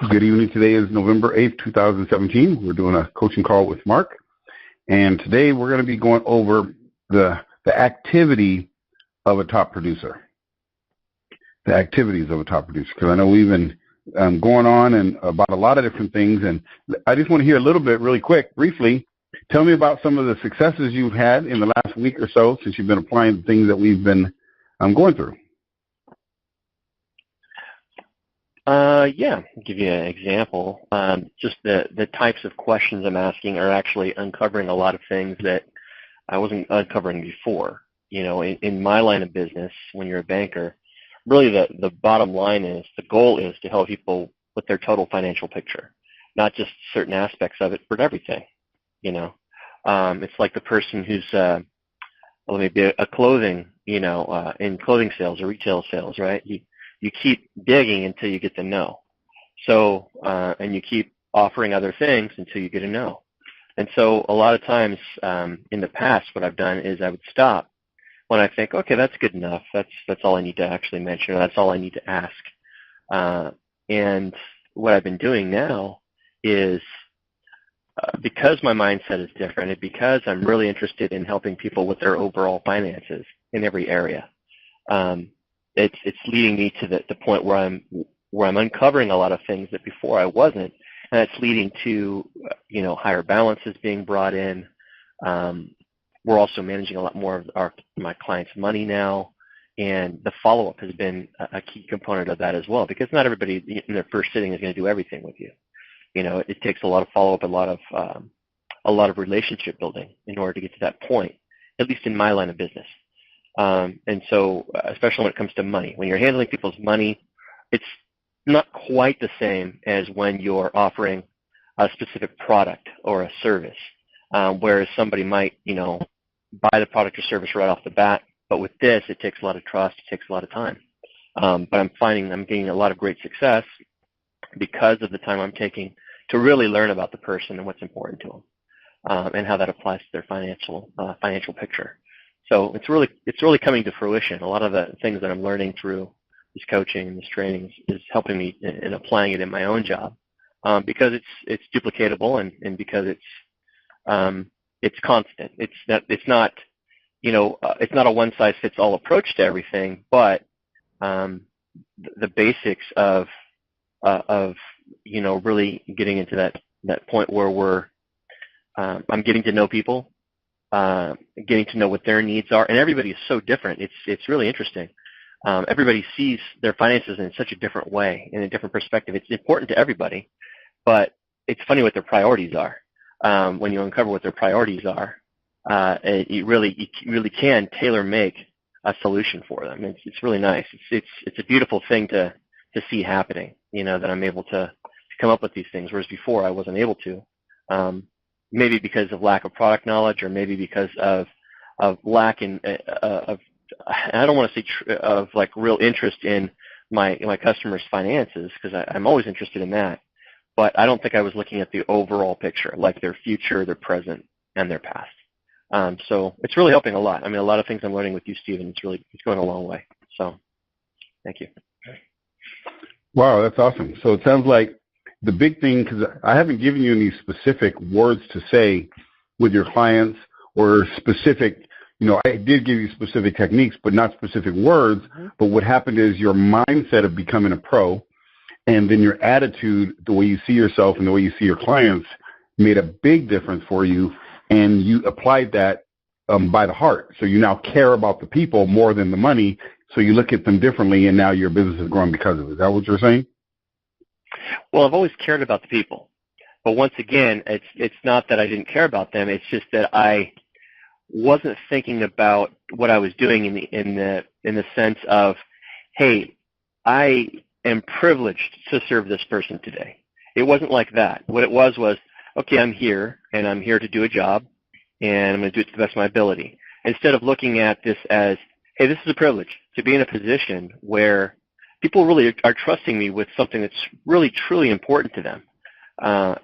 Good evening. Today is November 8th, 2017. We're doing a coaching call with Mark. And today we're going to be going over the activity of a top producer. The activities of a top producer. Because I know we've been going on and about a lot of different things. And I just want to hear a little bit really quick, briefly. Tell me about some of the successes you've had in the last week or so since you've been applying the things that we've been going through. Yeah, I'll give you an example. Just the types of questions I'm asking are actually uncovering a lot of things that I wasn't uncovering before. You know, in my line of business, when you're a banker, really the bottom line is, the goal is to help people with their total financial picture, not just certain aspects of it, but everything. You know, it's like the person who's, maybe a clothing, in clothing sales or retail sales, right? You keep digging until you get the no. So, and you keep offering other things until you get a no. And so a lot of times in the past, what I've done is I would stop when I think, okay, that's good enough. That's all I need to actually mention, or that's all I need to ask. And what I've been doing now is, because my mindset is different, and because I'm really interested in helping people with their overall finances in every area, it's leading me to the point where I'm uncovering a lot of things that before I wasn't, and it's leading to higher balances being brought in. We're also managing a lot more of my clients' money now, and the follow-up has been a key component of that as well, because not everybody in their first sitting is going to do everything with you. It takes a lot of follow-up, a lot of relationship building in order to get to that point, at least in my line of business. And so, especially when it comes to money, when you're handling people's money, it's not quite the same as when you're offering a specific product or a service, whereas somebody might, buy the product or service right off the bat. But with this, it takes a lot of trust, it takes a lot of time. But I'm finding I'm getting a lot of great success because of the time I'm taking to really learn about the person and what's important to them, and how that applies to their financial picture. So it's really coming to fruition. A lot of the things that I'm learning through this coaching and this training is helping me in applying it in my own job, because it's duplicatable and because it's constant. It's not a one-size-fits-all approach to everything, but the basics of really getting into that point where I'm getting to know people, getting to know what their needs are, and everybody is so different. It's really interesting. Everybody sees their finances in such a different way, in a different perspective. It's important to everybody, but it's funny what their priorities are. When you uncover what their priorities are, you really can tailor make a solution for them. It's really nice. It's a beautiful thing to see happening. That I'm able to come up with these things, whereas before I wasn't able to. Maybe because of lack of product knowledge, or maybe because of lack of I don't want to say of like real interest in my customers' finances, because I'm always interested in that. But I don't think I was looking at the overall picture, like their future, their present, and their past. So it's really helping a lot. I mean, a lot of things I'm learning with you, Stephen. It's going a long way. So thank you. Wow, that's awesome. So it sounds like the big thing, because I haven't given you any specific words to say with your clients, or specific, I did give you specific techniques, but not specific words. But what happened is your mindset of becoming a pro, and then your attitude, the way you see yourself and the way you see your clients, made a big difference for you, and you applied that by the heart. So you now care about the people more than the money, so you look at them differently, and now your business is growing because of it. Is that what you're saying? Well, I've always cared about the people, but once again, it's not that I didn't care about them. It's just that I wasn't thinking about what I was doing in the sense of, hey, I am privileged to serve this person today. It wasn't like that. What it was, okay, I'm here, and I'm here to do a job, and I'm going to do it to the best of my ability. Instead of looking at this as, hey, this is a privilege to be in a position where people really are trusting me with something that's really, truly important to them.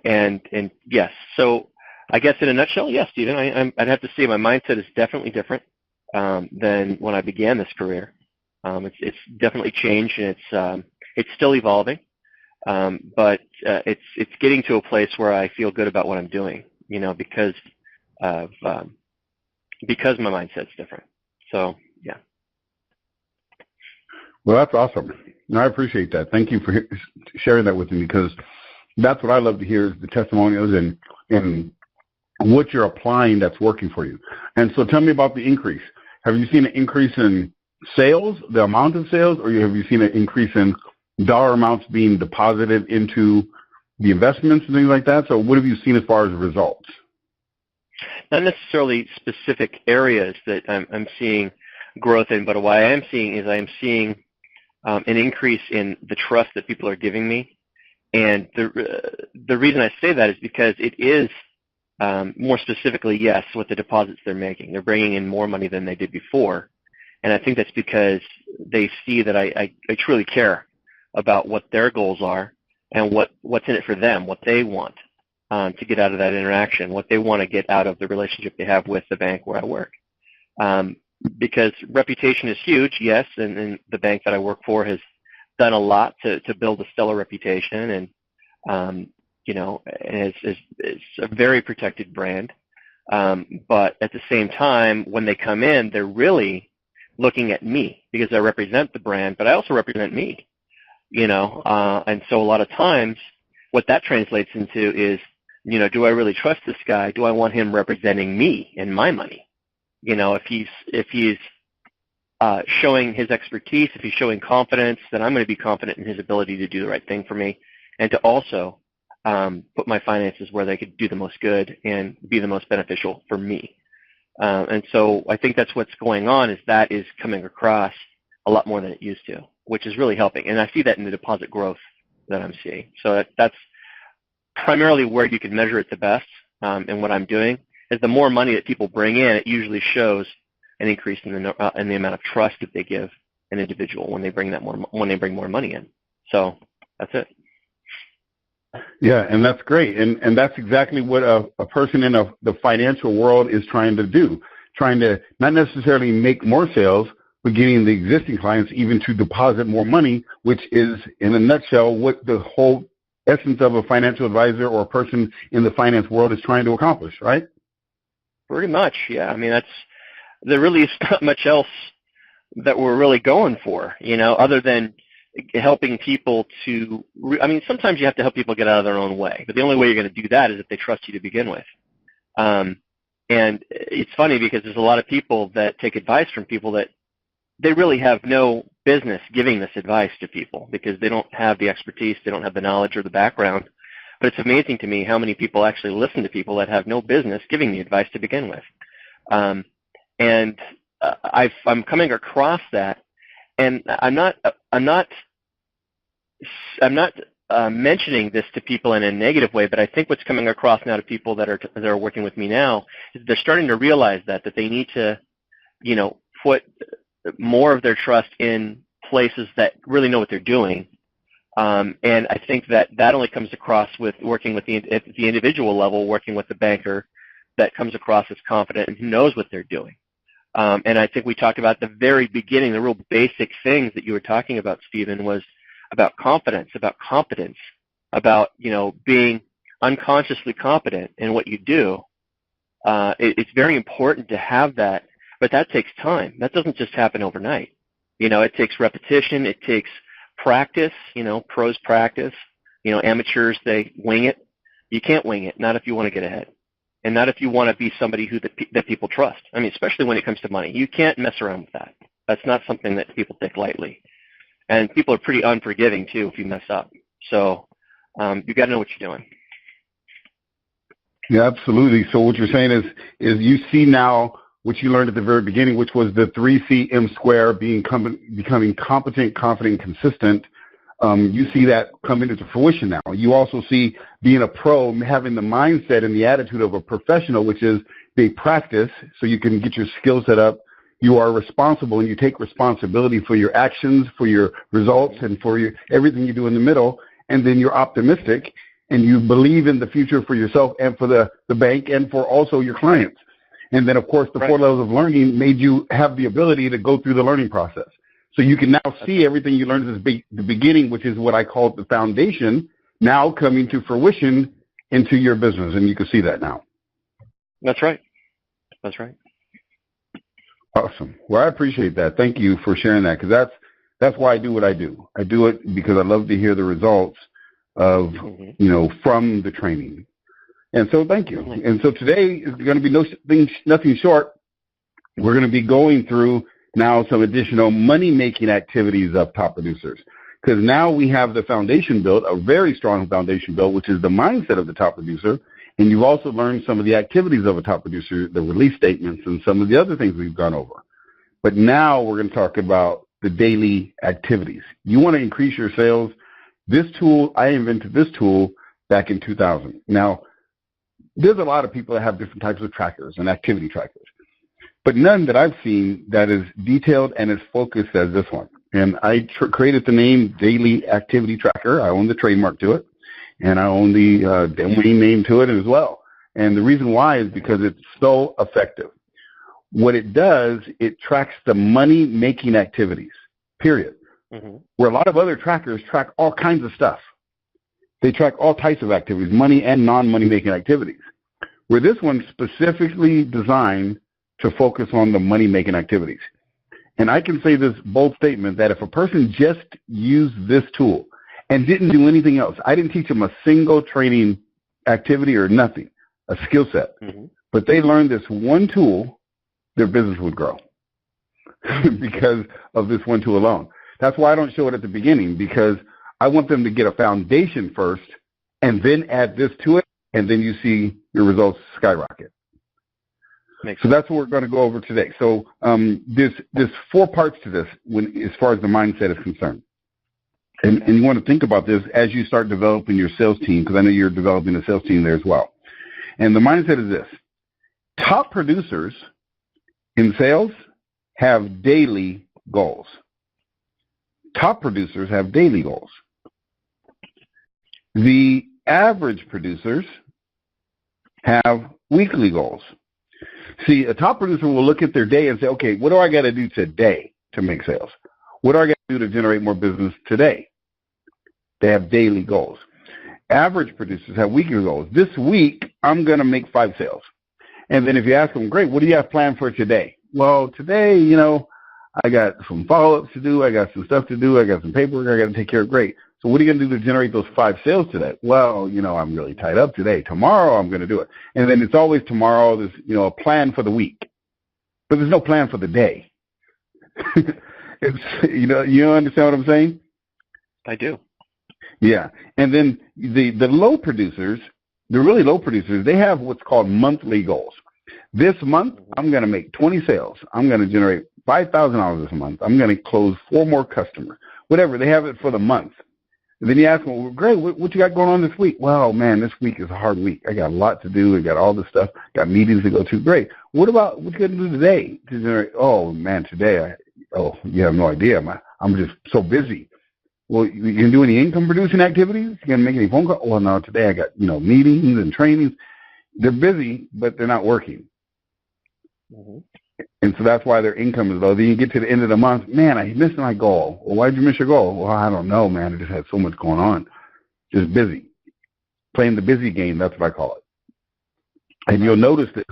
And yes, so I guess in a nutshell, yes, Stephen, I'd have to say my mindset is definitely different than when I began this career. It's definitely changed, and it's still evolving. But it's getting to a place where I feel good about what I'm doing, because my mindset's different. So, yeah. Well, that's awesome. And I appreciate that. Thank you for sharing that with me, because that's what I love to hear, is the testimonials and what you're applying that's working for you. And so tell me about the increase. Have you seen an increase in sales, the amount of sales, or have you seen an increase in dollar amounts being deposited into the investments and things like that? So what have you seen as far as results? Not necessarily specific areas that I'm seeing growth in, but what I am seeing is I'm seeing an increase in the trust that people are giving me. And the reason I say that is because it is more specifically, yes, with the deposits they're making. They're bringing in more money than they did before. And I think that's because they see that I truly care about what their goals are and what's in it for them, what they want to get out of that interaction, what they want to get out of the relationship they have with the bank where I work. Because reputation is huge, yes, and the bank that I work for has done a lot to build a stellar reputation, and it's a very protected brand. But at the same time, when they come in, they're really looking at me because I represent the brand, but I also represent me, and so a lot of times what that translates into is, do I really trust this guy? Do I want him representing me and my money? If he's showing his expertise, if he's showing confidence, then I'm going to be confident in his ability to do the right thing for me and to also put my finances where they could do the most good and be the most beneficial for me. And so I think that's what's going on, is that is coming across a lot more than it used to, which is really helping. And I see that in the deposit growth that I'm seeing. So that's primarily where you can measure it the best. And what I'm doing is the more money that people bring in, it usually shows an increase in the amount of trust that they give an individual when they bring more money in. So that's it. Yeah, and that's great. And that's exactly what a person in the financial world is trying to do, trying to not necessarily make more sales, but getting the existing clients even to deposit more money, which is, in a nutshell, what the whole essence of a financial advisor or a person in the finance world is trying to accomplish, right? Pretty much, yeah. I mean, there really is not much else that we're really going for, other than helping people sometimes you have to help people get out of their own way, but the only way you're going to do that is if they trust you to begin with. And it's funny because there's a lot of people that take advice from people that they really have no business giving this advice to people because they don't have the expertise, they don't have the knowledge or the background. But it's amazing to me how many people actually listen to people that have no business giving the advice to begin with. I'm coming across that, and I'm not mentioning this to people in a negative way, but I think what's coming across now to people that are working with me now is they're starting to realize that they need to, put more of their trust in places that really know what they're doing. And I think that only comes across with working with at the individual level, working with the banker that comes across as confident and who knows what they're doing. And I think we talked about at the very beginning, the real basic things that you were talking about, Stephen, was about confidence, about competence, about, being unconsciously competent in what you do. It's very important to have that, but that takes time. That doesn't just happen overnight. It takes repetition. It takes practice. Pros practice. Amateurs, they wing it. You can't wing it, not if you want to get ahead. And not if you want to be somebody that people trust. I mean, especially when it comes to money. You can't mess around with that. That's not something that people take lightly. And people are pretty unforgiving, too, if you mess up. So you got to know what you're doing. Yeah, absolutely. So what you're saying is you see now what you learned at the very beginning, which was the 3CM square, becoming competent, confident, consistent. You see that coming into fruition now. You also see being a pro, having the mindset and the attitude of a professional, which is they practice so you can get your skill set up. You are responsible, and you take responsibility for your actions, for your results, and for everything you do in the middle. And then you're optimistic, and you believe in the future for yourself and for the bank and for also your clients. And then, of course, the 4 levels of learning made you have the ability to go through the learning process. So you can now see everything you learned at the beginning, which is what I call the foundation, now coming to fruition into your business, and you can see that now. That's right. That's right. Awesome. Well, I appreciate that. Thank you for sharing that, because that's why I do what I do. I do it because I love to hear the results of, from the training. And so thank you. And so today is going to be nothing short. We're going to be going through now some additional money-making activities of top producers, because now we have the foundation built, a very strong foundation built, which is the mindset of the top producer. And you've also learned some of the activities of a top producer, the release statements, and some of the other things we've gone over. But now we're going to talk about the daily activities. You want to increase your sales. This tool, I invented this tool back in 2000. Now, there's a lot of people that have different types of trackers and activity trackers, but none that I've seen that is detailed and as focused as this one. And I created the name Daily Activity Tracker. I own the trademark to it, and I own the domain name to it as well. And the reason why is because it's so effective. What it does, it tracks the money-making activities, period. Where a lot of other trackers track all kinds of stuff. They track all types of activities, money and non-money making activities. Where this one's specifically designed to focus on the money making activities. And I can say this bold statement that if a person just used this tool and didn't do anything else, I didn't teach them a single training activity or nothing, a skill set, but they learned this one tool, their business would grow because of this one tool alone. That's why I don't show it at the beginning, because I want them to get a foundation first and then add this to it, and then you see your results skyrocket. So that's what we're going to go over today. So there's 4 parts to this as far as the mindset is concerned. And you want to think about this as you start developing your sales team, because I know you're developing a sales team there as well. And the mindset is this. Top producers in sales have daily goals. Top producers have daily goals. The average producers have weekly goals. See, a top producer will look at their day and say, okay, what do I got to do today to make sales? What do I got to do to generate more business today? They have daily goals. Average producers have weekly goals. This week, I'm going to make 5 sales. And then if you ask them, great, what do you have planned for today? Well, today, I got some follow-ups to do. I got some stuff to do. I got some paperwork I got to take care of. Great. So what are you going to do to generate those 5 sales today? Well, I'm really tied up today. Tomorrow I'm going to do it. And then it's always tomorrow. There's, a plan for the week. But there's no plan for the day. You understand what I'm saying? I do. Yeah. And then the low producers, the really low producers, they have what's called monthly goals. This month, I'm going to make 20 sales. I'm going to generate $5,000 this month. I'm going to close 4 more customers. Whatever. They have it for the month. And then you ask them, well, Greg, what you got going on this week? Well, man, this week is a hard week. I got a lot to do. I got all this stuff. Got meetings to go to. Great. What you going to do today to generate? Oh, man, today, you have no idea. I'm just so busy. Well, you can do any income producing activities? You can make any phone calls? Well, no, today I got, meetings and trainings. They're busy, but they're not working. And so that's why their income is low. Then you get to the end of the month, man, I missed my goal. Well, why did you miss your goal? Well, I don't know, man. I just had so much going on. Just busy. Playing the busy game, that's what I call it. And you'll notice this.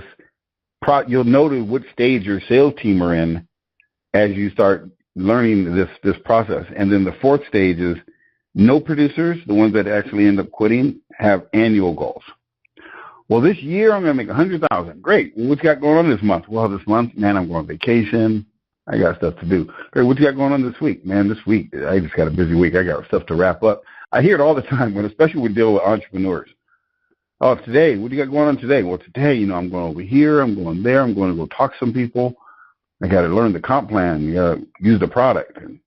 You'll notice what stage your sales team are in as you start learning this process. And then the 4th stage is no producers, the ones that actually end up quitting, have annual goals. Well, this year I'm going to make $100,000. Great. Well, what you got going on this month? Well, this month, man, I'm going on vacation. I got stuff to do. Great. What you got going on this week? Man, this week, I just got a busy week. I got stuff to wrap up. I hear it all the time, but especially when we deal with entrepreneurs. Oh, today, what do you got going on today? Well, today, I'm going over here. I'm going there. I'm going to go talk to some people. I got to learn the comp plan. You got to use the product. And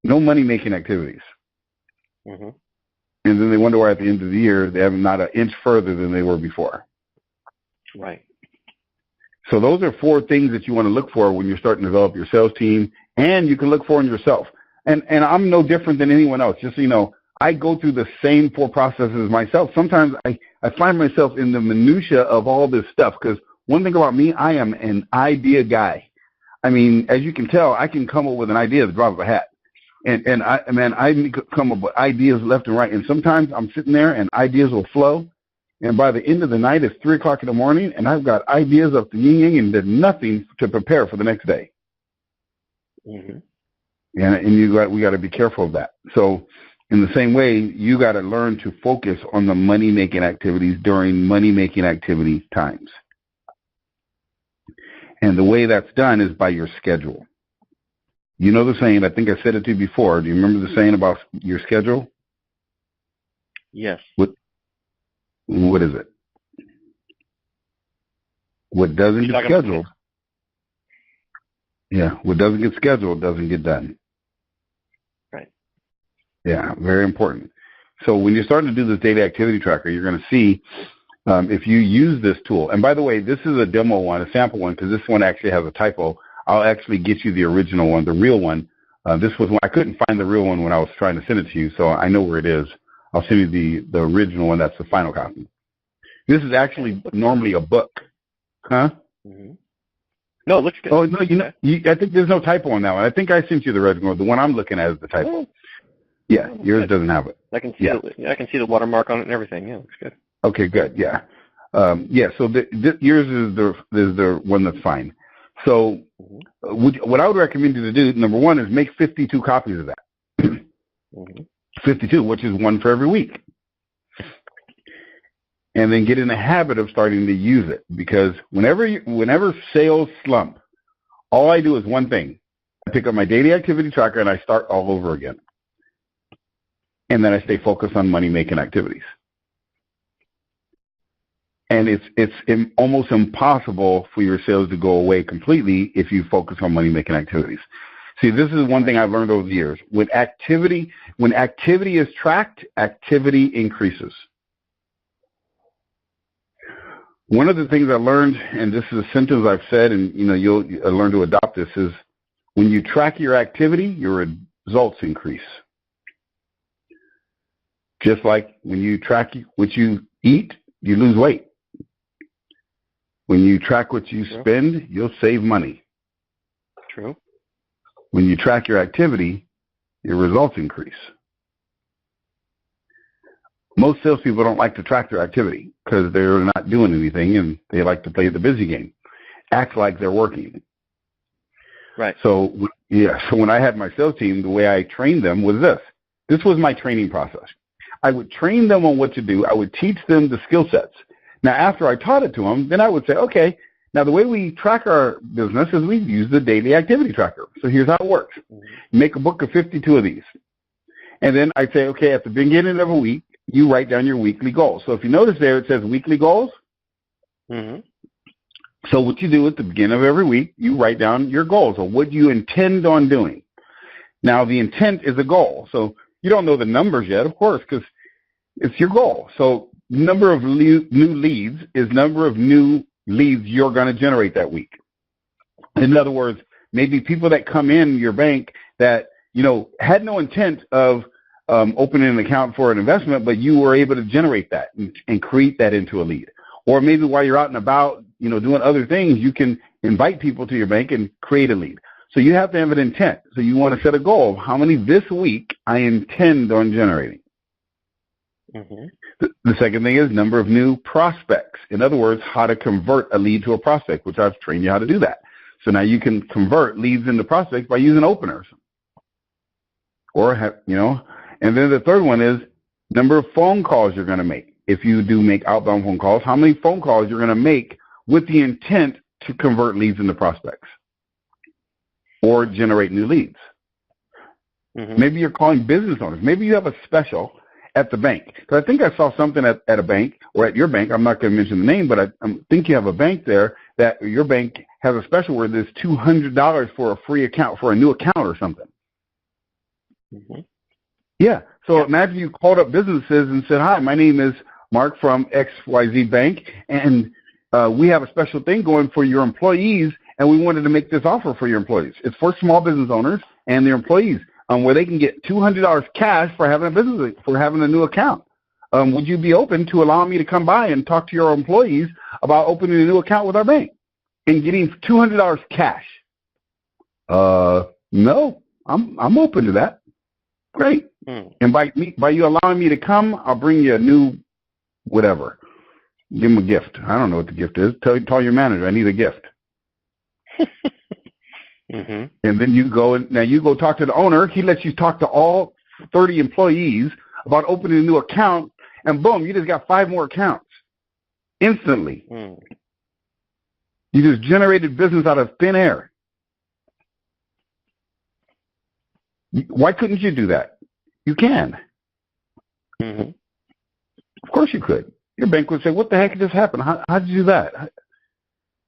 no money-making activities. And then they wonder why at the end of the year they have not an inch further than they were before. Right. So those are 4 things that you want to look for when you're starting to develop your sales team, and you can look for in yourself. And I'm no different than anyone else. Just so you know, I go through the same 4 processes myself. Sometimes I find myself in the minutia of all this stuff, because one thing about me, I am an idea guy. I mean, as you can tell, I can come up with an idea at the drop of a hat. And I come up with ideas left and right. And sometimes I'm sitting there and ideas will flow. And by the end of the night, it's 3 o'clock in the morning, and I've got ideas up the yin-yang and did nothing to prepare for the next day. Mm-hmm. And we got to be careful of that. So in the same way, you got to learn to focus on the money-making activities during money-making activity times. And the way that's done is by your schedule. You know the saying, I think I said it to you before. Do you remember the saying about your schedule? Yes. What is it? What doesn't get scheduled? Yeah, what doesn't get scheduled doesn't get done. Right. Yeah, very important. So when you're starting to do this daily activity tracker, you're going to see if you use this tool. And by the way, this is a demo one, a sample one, because this one actually has a typo. I'll actually get you the original one, the real one. This was one I couldn't find the real one when I was trying to send it to you, so I know where it is. I'll send you the original one. That's the final copy. This is actually normally a book. Huh? Mm-hmm. No, it looks good. Oh, no, I think there's no typo on that one. I think I sent you the original. The one I'm looking at is the typo. Yeah, yours doesn't have it. I can see I can see the watermark on it and everything. Yeah, it looks good. Okay, good. Yeah. So yours is the one that's fine. So what I would recommend you to do, number one, is make 52 copies of that. Mm-hmm. 52, which is one for every week. And then get in the habit of starting to use it, because whenever sales slump, all I do is one thing. I pick up my daily activity tracker and I start all over again. And then I stay focused on money-making activities. And it's almost impossible for your sales to go away completely if you focus on money-making activities. See, this is one thing I've learned over the years. When activity is tracked, activity increases. One of the things I learned, and this is a sentence I've said, and you'll learn to adopt this, is when you track your activity, your results increase. Just like when you track what you eat, you lose weight. When you track what you spend, you'll save money. True. When you track your activity, your results increase. Most salespeople don't like to track their activity because they're not doing anything and they like to play the busy game, act like they're working. Right. So when I had my sales team, the way I trained them was this. This was my training process. I would train them on what to do. I would teach them the skill sets. Now, after I taught it to them, then I would say, okay, now the way we track our business is we use the daily activity tracker. So here's how it works. Make a book of 52 of these. And then I'd say, okay, at the beginning of a week, you write down your weekly goals. So if you notice there, it says weekly goals. Mm-hmm. So what you do at the beginning of every week, you write down your goals or what you intend on doing. Now, the intent is a goal. So you don't know the numbers yet, of course, because it's your goal. So number of new leads is number of new leads you're going to generate that week. In other words, maybe people that come in your bank that, had no intent of opening an account for an investment, but you were able to generate that and create that into a lead. Or maybe while you're out and about, doing other things, you can invite people to your bank and create a lead. So you have to have an intent. So you want to set a goal of how many this week I intend on generating. Mm-hmm. The second thing is number of new prospects. In other words, how to convert a lead to a prospect, which I've trained you how to do that. So now you can convert leads into prospects by using openers. And then the third one is number of phone calls you're going to make. If you do make outbound phone calls, how many phone calls you're going to make with the intent to convert leads into prospects or generate new leads. Mm-hmm. Maybe you're calling business owners. Maybe you have a special at the bank. Because I think I saw something at a bank or at your bank. I'm not going to mention the name, but I think you have a bank there that your bank has a special where there's $200 for a free account, for a new account or something. Mm-hmm. Yeah. So imagine you called up businesses and said, hi, my name is Mark from XYZ Bank, and we have a special thing going for your employees, and we wanted to make this offer for your employees. It's for small business owners and their employees, where they can get $200 cash for having a new account. Would you be open to allowing me to come by and talk to your employees about opening a new account with our bank and getting $200 cash? No, I'm open to that. Great. And by you allowing me to come, I'll bring you a new whatever. Give him a gift. I don't know what the gift is. Tell your manager I need a gift. And then you go talk to the owner. He lets you talk to all 30 employees about opening a new account, and boom, you just got 5 more accounts instantly. You just generated business out of thin air. Why couldn't you do that? You can. Of course you could. Your bank would say, what the heck just happened? How did you do that?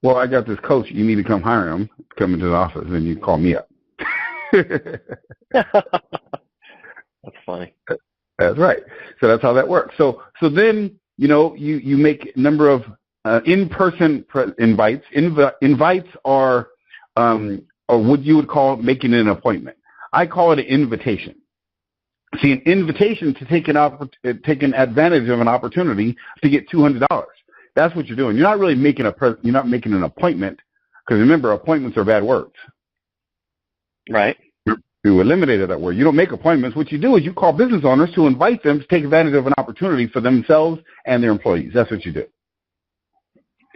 Well, I got this coach. You need to come hire him, come into the office, and you call me up. That's funny. That's right. So that's how that works. So then, you make a number of in-person invites. Invites are what you would call making an appointment. I call it an invitation. See, an invitation to take an advantage of an opportunity to get $200. That's what you're doing. You're not really making you're not making an appointment, because remember, appointments are bad words. Right. You eliminated that word. You don't make appointments. What you do is you call business owners to invite them to take advantage of an opportunity for themselves and their employees. That's what you do.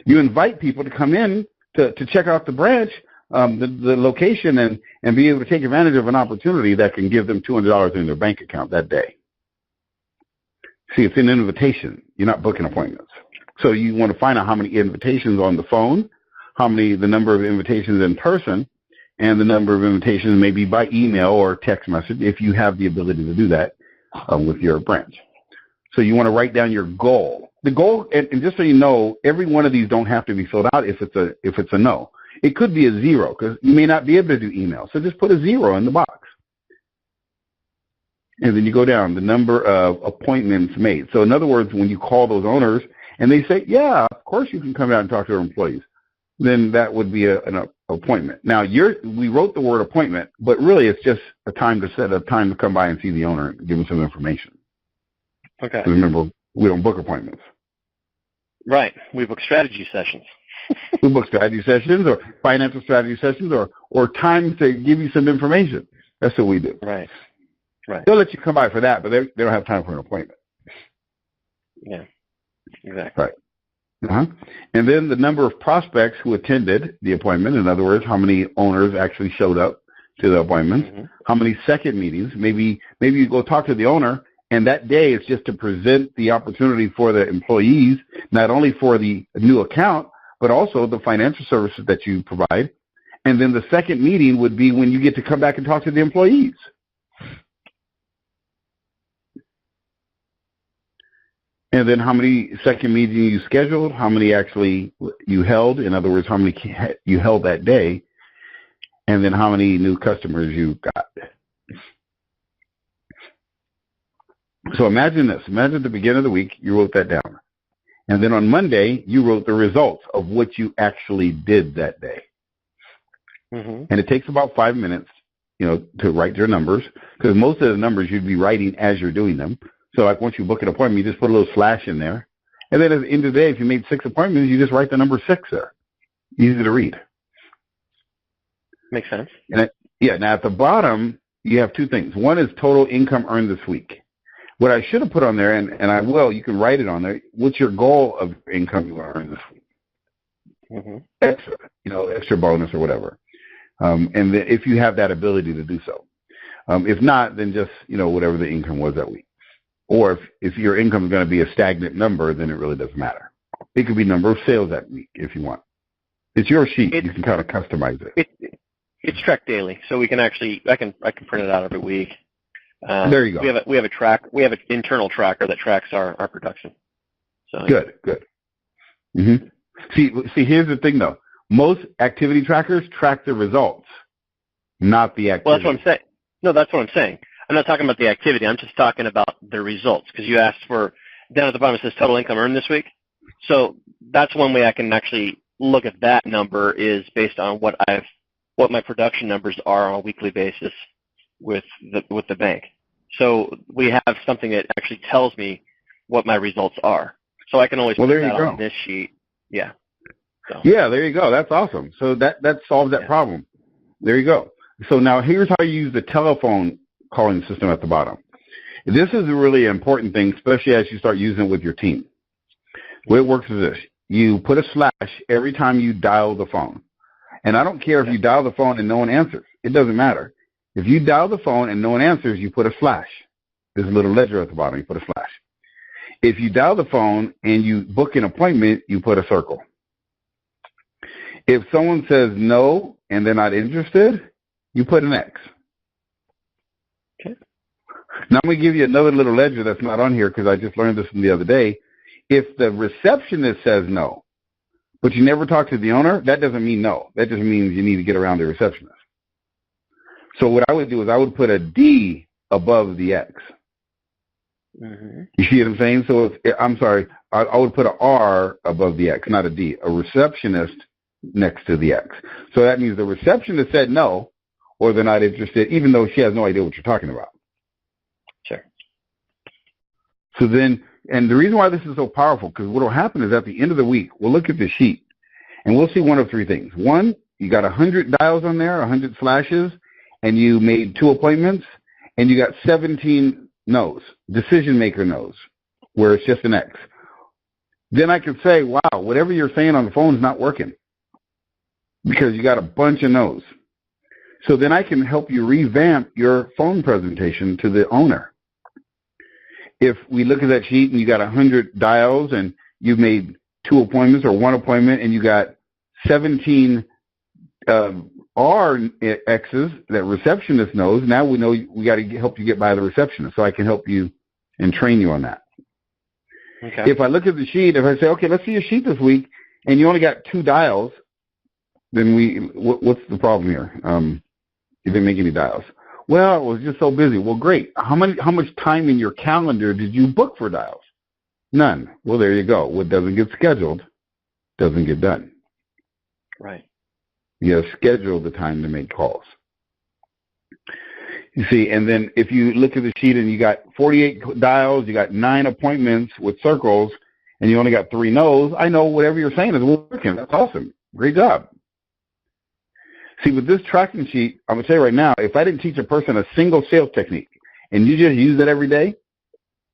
You invite people to come in to check out the branch, the location, and be able to take advantage of an opportunity that can give them $200 in their bank account that day. See, it's an invitation. You're not booking appointments. So you want to find out how many invitations on the phone, the number of invitations in person, and the number of invitations maybe by email or text message, if you have the ability to do that with your branch. So you want to write down your goal. The goal, and just so you know, every one of these don't have to be filled out if it's a no. It could be a 0, because you may not be able to do email. So just put a 0 in the box. And then you go down the number of appointments made. So in other words, when you call those owners and they say, yeah, of course you can come out and talk to our employees, then that would be an appointment. Now, we wrote the word appointment, but really it's just a time to come by and see the owner and give them some information. Okay. Remember, we don't book appointments. Right. We book strategy sessions. We book strategy sessions or financial strategy sessions or time to give you some information. That's what we do. Right. They'll let you come by for that, but they don't have time for an appointment. Yeah, exactly. Right. And then the number of prospects who attended the appointment. In other words, how many owners actually showed up to the appointment. How many second meetings. Maybe you go talk to the owner, and that day is just to present the opportunity for the employees, not only for the new account, but also the financial services that you provide. And then the second meeting would be when you get to come back and talk to the employees. And then how many second meetings you scheduled, how many actually you held, in other words, how many you held that day, and then how many new customers you got. So imagine this. Imagine at the beginning of the week, you wrote that down. And then on Monday, you wrote the results of what you actually did that day. And it takes about 5 minutes, to write your numbers, because most of the numbers you'd be writing as you're doing them. So like once you book an appointment, you just put a little slash in there. And then at the end of the day, if you made 6 appointments, you just write the number 6 there. Easy to read. Makes sense. And now at the bottom, you have 2 things. One is total income earned this week. What I should have put on there, and I will, you can write it on there, what's your goal of income you earned this week? Extra bonus or whatever. And if you have that ability to do so. If not, then just, whatever the income was that week. Or if your income is going to be a stagnant number, then it really doesn't matter. It could be number of sales that week if you want. It's your sheet. You can kind of customize it. It's tracked daily, so we can actually I can print it out every week. There you go. We have an internal tracker that tracks our production. So good. See, here's the thing though. Most activity trackers track the results, not the activity. Well, that's what I'm saying. No, that's what I'm saying. I'm not talking about the activity. I'm just talking about the results, because you asked for, down at the bottom it says total income earned this week. So that's one way I can actually look at that number, is based on what my production numbers are on a weekly basis with the bank. So we have something that actually tells me what my results are. So I can always put that on this sheet. Yeah. So. Yeah, there you go. That's awesome. So that solves that problem. There you go. So now here's how you use the telephone calling system at the bottom. This is a really important thing, especially as you start using it with your team. The way it works is this. You put a slash every time you dial the phone. And I don't care if you dial the phone and no one answers. It doesn't matter. If you dial the phone and no one answers, you put a slash. There's a little ledger at the bottom. You put a slash. If you dial the phone and you book an appointment, you put a circle. If someone says no and they're not interested, you put an X. Okay. Now I'm going to give you another little ledger that's not on here because I just learned this from the other day. If the receptionist says no, but you never talk to the owner, that doesn't mean no. That just means you need to get around the receptionist. So what I would do is I would put a D above the X. Mm-hmm. You see what I'm saying? So I would put an R above the X, not a D, a receptionist next to the X. So that means the receptionist said no, or they're not interested, even though she has no idea what you're talking about. Sure. So then, and the reason why this is so powerful, because what will happen is at the end of the week, we'll look at the sheet, and we'll see one of three things. One, you got 100 dials on there, 100 slashes, and you made 2 appointments, and you got 17 no's, decision maker no's, where it's just an X. Then I could say, wow, whatever you're saying on the phone is not working because you got a bunch of no's. So then I can help you revamp your phone presentation to the owner. If we look at that sheet and you got 100 dials and you've made 2 appointments or 1 appointment and you got 17 R X's that receptionist knows, now we know we got to help you get by the receptionist. So I can help you and train you on that. Okay. If I look at the sheet, if I say, okay, let's see your sheet this week, and you only got 2 dials, then what's the problem here? You didn't make any dials. Well, I was just so busy. Well, great. How much time in your calendar did you book for dials? None. Well, there you go. What doesn't get scheduled doesn't get done. Right. You have scheduled the time to make calls. You see, and then if you look at the sheet and you got 48 dials, you got 9 appointments with circles, and you only got 3 no's, I know whatever you're saying is working. That's awesome. Great job. See, with this tracking sheet, I'm going to tell you right now, if I didn't teach a person a single sales technique and you just use it every day,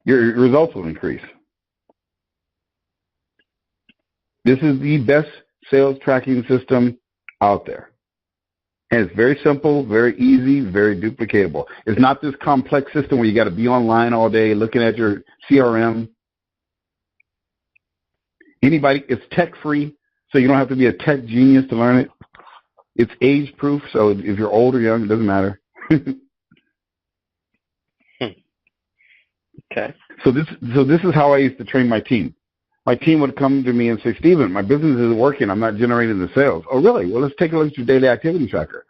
your results will increase. This is the best sales tracking system out there. And it's very simple, very easy, very duplicatable. It's not this complex system where you got to be online all day looking at your CRM. It's tech-free, so you don't have to be a tech genius to learn it. It's age-proof, so if you're old or young, it doesn't matter. Okay. So this is how I used to train my team. My team would come to me and say, Stephen, my business isn't working. I'm not generating the sales. Oh, really? Well, let's take a look at your daily activity tracker.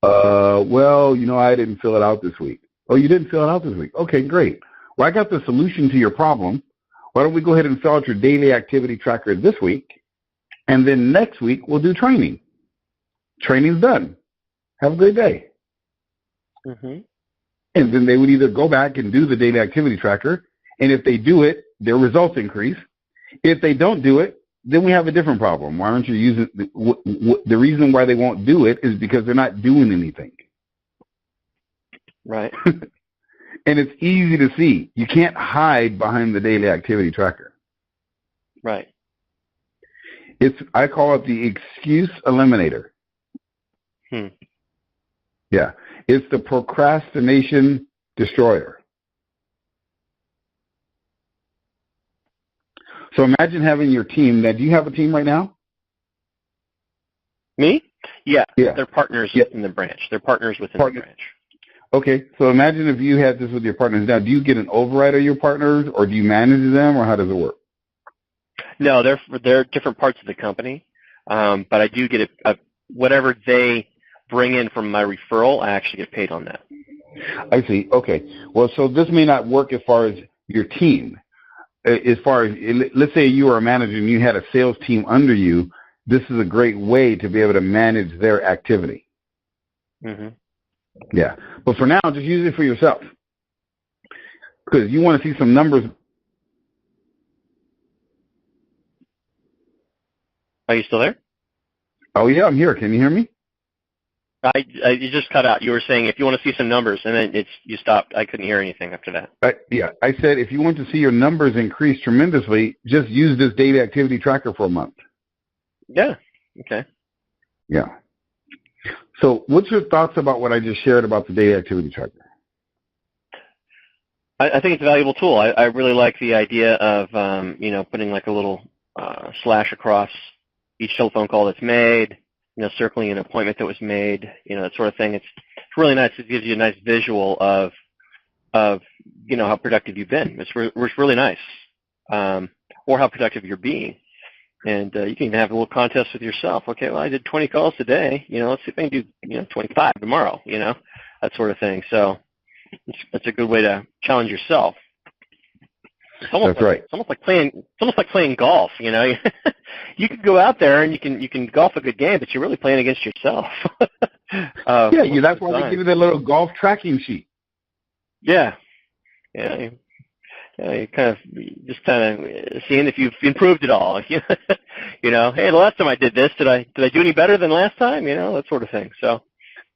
Well, I didn't fill it out this week. Oh, you didn't fill it out this week? Okay, great. Well, I got the solution to your problem. Why don't we go ahead and fill out your daily activity tracker this week, and then next week we'll do training. Training's done. Have a great day. Mm-hmm. And then they would either go back and do the daily activity tracker, and if they do it, their results increase. If they don't do it, then we have a different problem. Why aren't you using the reason why they won't do it is because they're not doing anything. Right. And it's easy to see. You can't hide behind the daily activity tracker. Right. I call it the excuse eliminator. Yeah. It's the procrastination destroyer. So imagine having your team. Now, do you have a team right now? Me? Yeah. Yeah. They're partners within the branch. They're partners within the branch. Okay. So imagine if you had this with your partners. Now, do you get an override of your partners, or do you manage them, or how does it work? No, they're different parts of the company, but I do get whatever they bring in from my referral, I actually get paid on that. I see. Okay. Well, so this may not work as far as your team. As far as, let's say you were a manager and you had a sales team under you, this is a great way to be able to manage their activity. Mm-hmm. Yeah. But for now, just use it for yourself. Because you want to see some numbers. Are you still there? Oh, yeah, I'm here. Can you hear me? You just cut out. You were saying if you want to see some numbers, and then you stopped. I couldn't hear anything after that. I said if you want to see your numbers increase tremendously, just use this daily activity tracker for a month. Yeah. Okay. Yeah. So what's your thoughts about what I just shared about the daily activity tracker? I think it's a valuable tool. I really like the idea of, putting like a little slash across each telephone call that's made, circling an appointment that was made, that sort of thing. It's really nice. It gives you a nice visual of how productive you've been. It's really nice, or how productive you're being. And you can even have a little contest with yourself. Okay, well, I did 20 calls today. Let's see if I can do 25 tomorrow. That sort of thing. So it's a good way to challenge yourself. That's right. It's almost like playing golf. You can go out there and you can golf a good game, but you're really playing against yourself. That's why they give you that little golf tracking sheet. Yeah. Yeah. You kind of seeing if you've improved at all. Hey, the last time I did this, did I do any better than last time? That sort of thing. So,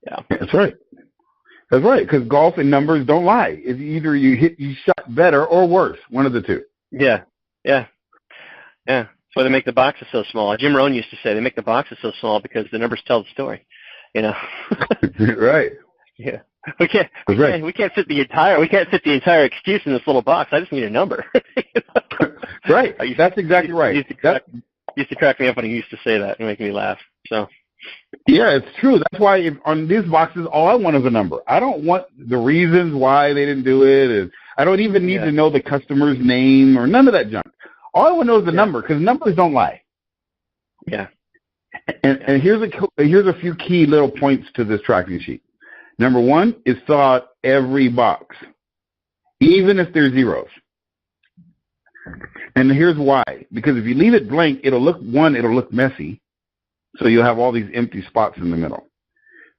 yeah. That's right. That's right, because golf and numbers don't lie. It's either you shot better or worse, one of the two. Yeah. That's why they make the boxes so small. Jim Rohn used to say they make the boxes so small because the numbers tell the story. Right. Yeah. We can't fit the entire excuse in this little box. I just need a number. Right. That's exactly right. Used to crack me up when he used to say that and make me laugh. So. Yeah, it's true. That's why on these boxes, all I want is a number. I don't want the reasons why they didn't do it. And I don't even need to know the customer's name or none of that junk. All I want to know is the number, because numbers don't lie. Yeah. And here's a few key little points to this tracking sheet. Number one is fill out every box, even if there's zeros. And here's why. Because if you leave it blank, it'll look messy. So you'll have all these empty spots in the middle.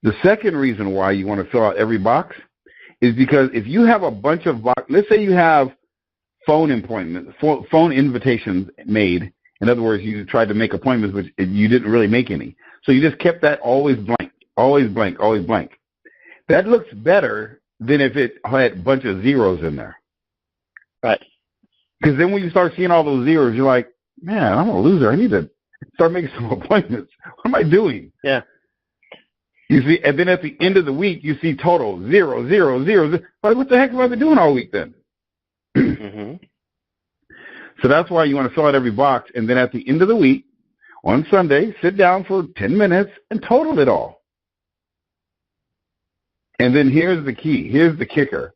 The second reason why you want to fill out every box is because if you have a bunch of boxes, let's say you have phone invitations made. In other words, you tried to make appointments, but you didn't really make any. So you just kept that always blank, always blank, always blank. That looks better than if it had a bunch of zeros in there. Right. Because then when you start seeing all those zeros, you're like, man, I'm a loser. I need to start making some appointments. What am I doing? Yeah. You see, and then at the end of the week, you see total 0, 0, 0. Like, what the heck have I been doing all week then? Mm-hmm. So that's why you want to fill out every box, and then at the end of the week, on Sunday, sit down for 10 minutes and total it all. And then here's the key. Here's the kicker.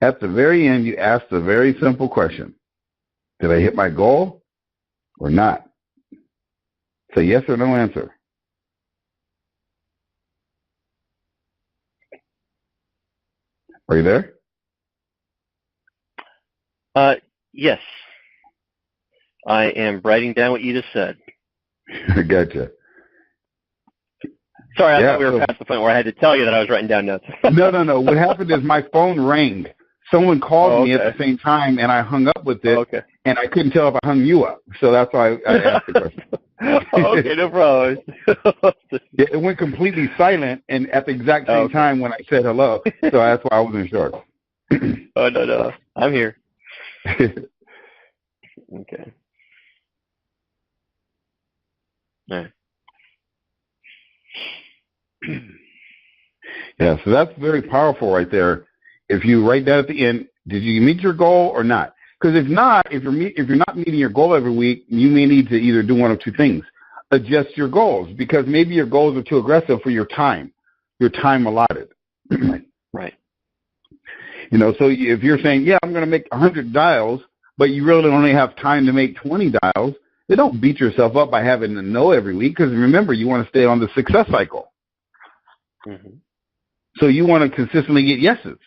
At the very end, you ask the very simple question. Did I hit my goal or not? It's a yes or no answer. Are you there? Yes. I am writing down what you just said. Gotcha. Sorry, I thought we were past the point where I had to tell you that I was writing down notes. No. What happened is my phone rang. Someone called me at the same time, and I hung up with it, and I couldn't tell if I hung you up. So that's why I asked the question. Okay, no problem. It went completely silent, and at the exact same time when I said hello. So that's why I wasn't sure. Oh, no. I'm here. Okay. All right. Yeah, so that's very powerful right there. If you write down at the end, did you meet your goal or not? Because if not, if you're not meeting your goal every week, you may need to either do one of two things: adjust your goals, because maybe your goals are too aggressive for your time allotted. Right. So if you're saying, yeah, I'm going to make 100 dials, but you really only have time to make 20 dials, then don't beat yourself up by having to know every week, because remember, you want to stay on the success cycle. Mm-hmm. So you want to consistently get yeses.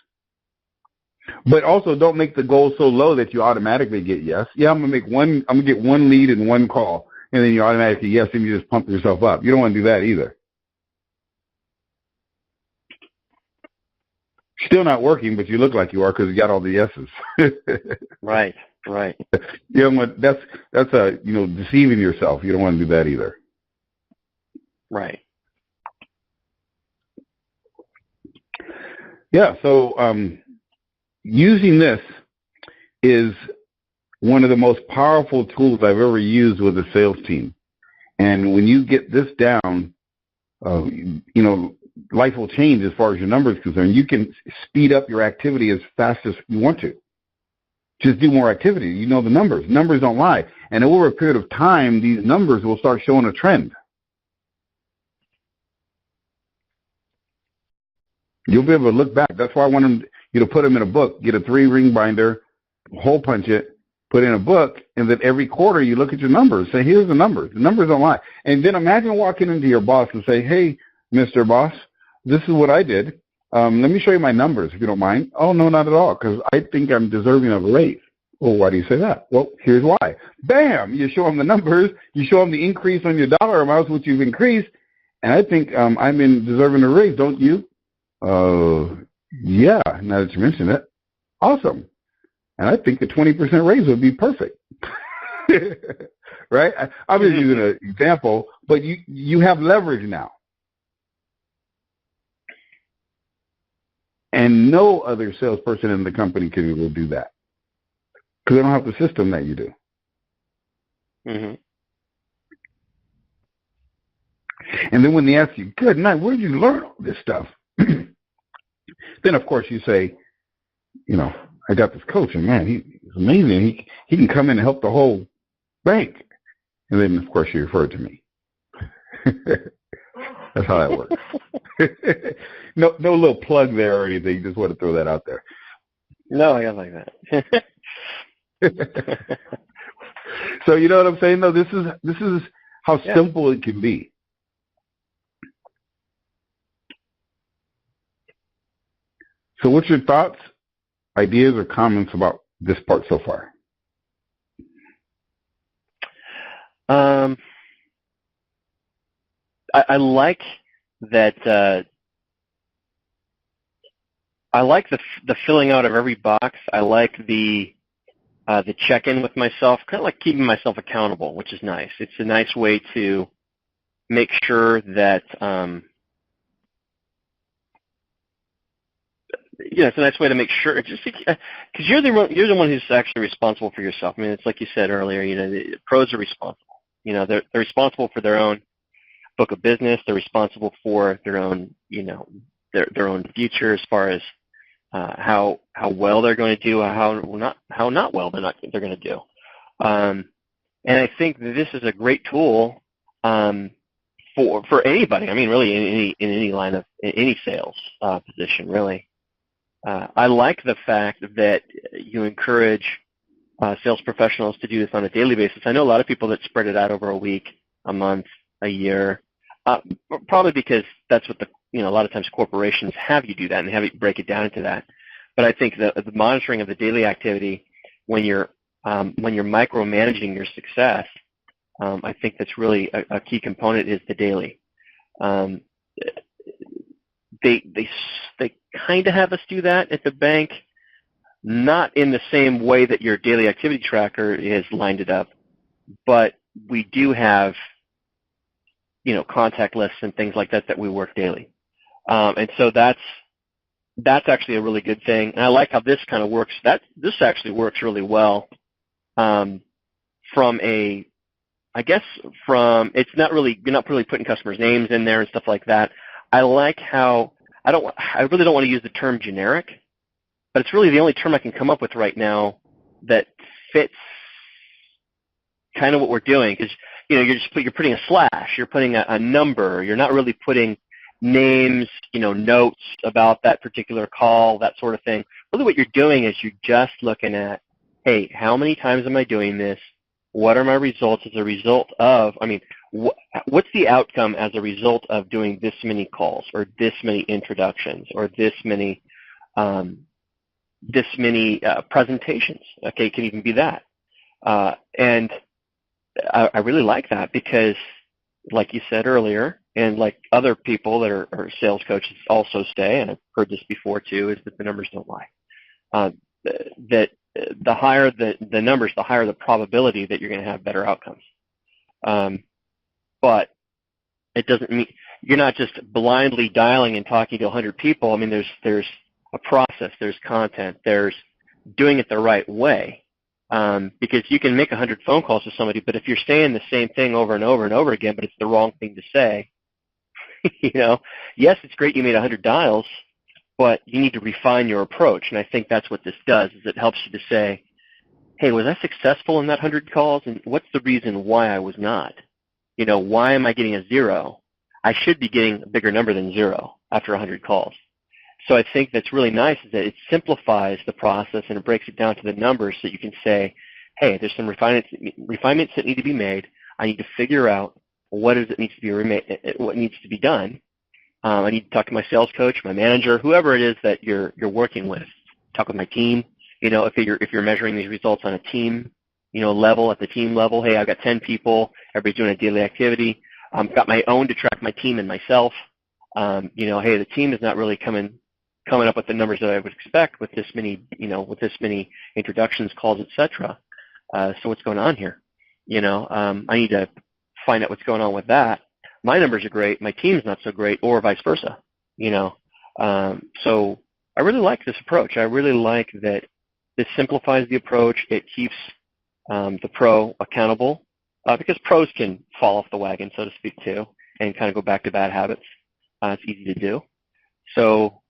But also don't make the goal so low that you automatically get yes. Yeah, I'm going to get one lead and one call, and then you automatically yes, and you just pump yourself up. You don't want to do that either. Still not working, but you look like you are because you got all the yeses. Right. That's deceiving yourself. You don't want to do that either. Right. Yeah. So using this is one of the most powerful tools I've ever used with a sales team. And when you get this down, life will change as far as your numbers are concerned. You can speed up your activity as fast as you want to. Just do more activity. You know the numbers. Numbers don't lie. And over a period of time, these numbers will start showing a trend. You'll be able to look back. That's why I want you to put them in a book. Get a 3-ring binder, hole punch it, put it in a book, and then every quarter you look at your numbers. Say, here's the numbers. The numbers don't lie. And then imagine walking into your boss and say, hey, Mr. Boss, this is what I did. Let me show you my numbers, if you don't mind. Oh, no, not at all, because I think I'm deserving of a raise. Well, why do you say that? Well, here's why. Bam! You show them the numbers. You show them the increase on your dollar amounts, which you've increased, and I think I'm in deserving of a raise, don't you? Yeah, now that you mention it. Awesome. And I think a 20% raise would be perfect. Right? I'm just using an example, but you have leverage now. And no other salesperson in the company will do that. Because they don't have the system that you do. Mm-hmm. And then when they ask you, good night, where did you learn all this stuff? Then, of course, you say, I got this coach, and man, he's amazing. He can come in and help the whole bank. And then, of course, you refer to me. That's how that works. No little plug there or anything. You just want to throw that out there. No, I got like that. So you know what I'm saying? No, this is how simple it can be. So what's your thoughts, ideas, or comments about this part so far? I like that. I like the filling out of every box. I like the check-in with myself, kind of like keeping myself accountable, which is nice. It's a nice way to make sure that it's a nice way to make sure, just because you're the one who's actually responsible for yourself. I mean, it's like you said earlier. The pros are responsible. They're responsible for their own book of business. They're responsible for their own, their own future as far as how well they're going to do, how not well they're going to do. And I think that this is a great tool for anybody. I mean, really, in any line of any sales position, really. I like the fact that you encourage sales professionals to do this on a daily basis. I know a lot of people that spread it out over a week, a month, a year, probably because that's what a lot of times corporations have you do that and have you break it down into that. But I think the monitoring of the daily activity when you're micromanaging your success, I think that's really a key component is the daily. They kind of have us do that at the bank, not in the same way that your daily activity tracker is lined it up, but we do have, contact lists and things like that we work daily. And so that's actually a really good thing. And I like how this kind of works. This actually works really well it's not really, you're not really putting customers' names in there and stuff like that. I like how, I really don't want to use the term generic, but it's really the only term I can come up with right now that fits kind of what we're doing, because you're putting a slash, you're putting a number, you're not really putting names, notes about that particular call, that sort of thing. Really what you're doing is you're just looking at, hey, how many times am I doing this? What are my results as a result of, what's the outcome as a result of doing this many calls or this many introductions or this many presentations? Okay, it can even be that. And I really like that because, like you said earlier, and like other people that are sales coaches also say, and I've heard this before too, is that the numbers don't lie. That the higher the numbers, the higher the probability that you're going to have better outcomes. But it doesn't mean you're not just blindly dialing and talking to 100 people. I mean, there's a process, there's content, there's doing it the right way. Because you can make 100 phone calls to somebody, but if you're saying the same thing over and over and over again, but it's the wrong thing to say, yes, it's great you made 100 dials, but you need to refine your approach. And I think that's what this does, is it helps you to say, hey, was I successful in that 100 calls? And what's the reason why I was not? Why am I getting a 0? I should be getting a bigger number than 0 after 100 calls. So I think that's really nice is that it simplifies the process and it breaks it down to the numbers so you can say, hey, there's some refinements that need to be made. I need to figure out what needs to be done. I need to talk to my sales coach, my manager, whoever it is that you're working with. Talk with my team. If you're measuring these results on a team, level, at the team level, hey, I've got 10 people, everybody's doing a daily activity. I've got my own to track my team and myself. Hey, the team is not really coming up with the numbers that I would expect with this many introductions, calls, etc. So what's going on here? I need to find out what's going on with that. My numbers are great, my team's not so great, or vice versa. So I really like this approach. I really like that this simplifies the approach. It keeps the pro accountable because pros can fall off the wagon, so to speak, too, and kind of go back to bad habits. It's easy to do. So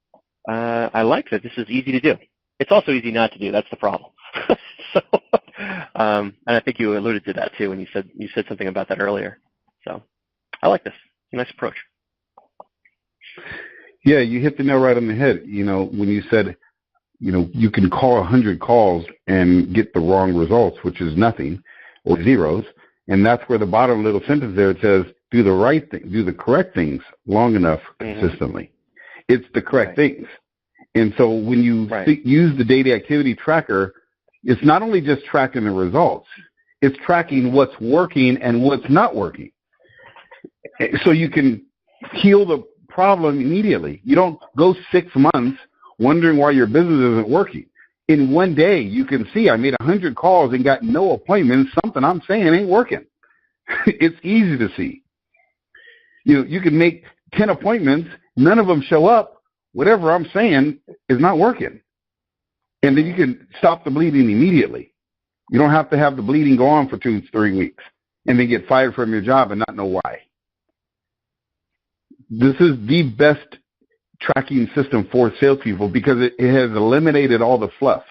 I like that this is easy to do. It's also easy not to do. That's the problem. And I think you alluded to that too when you said something about that earlier. So I like this. It's a nice approach. Yeah, you hit the nail right on the head. When you said, you can call 100 calls and get the wrong results, which is nothing or zeros. And that's where the bottom little sentence there, it says, do the right thing, do the correct things long enough consistently. It's the correct things. And so when you use the daily activity tracker, it's not only just tracking the results, it's tracking what's working and what's not working. So you can heal the problem immediately. You don't go 6 months wondering why your business isn't working. In one day, you can see I made 100 calls and got no appointments. Something I'm saying ain't working. It's easy to see. You can make 10 appointments, none of them show up. Whatever I'm saying is not working. And then you can stop the bleeding immediately. You don't have to have the bleeding go on for 2-3 weeks and then get fired from your job and not know why. This is the best tracking system for salespeople because it has eliminated all the fluff,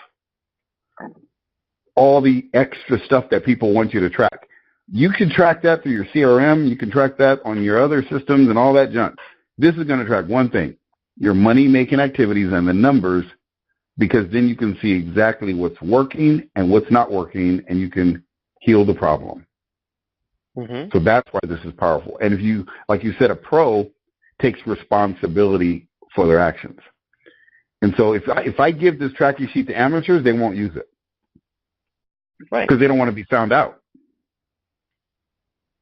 all the extra stuff that people want you to track. You can track that through your CRM. You can track that on your other systems and all that junk. This is going to track one thing, your money-making activities and the numbers, because then you can see exactly what's working and what's not working, and you can heal the problem. So that's why this is powerful. And if you, like you said, a pro takes responsibility for their actions. And so if I give this tracking sheet to amateurs, they won't use it. Right. Because they don't want to be found out.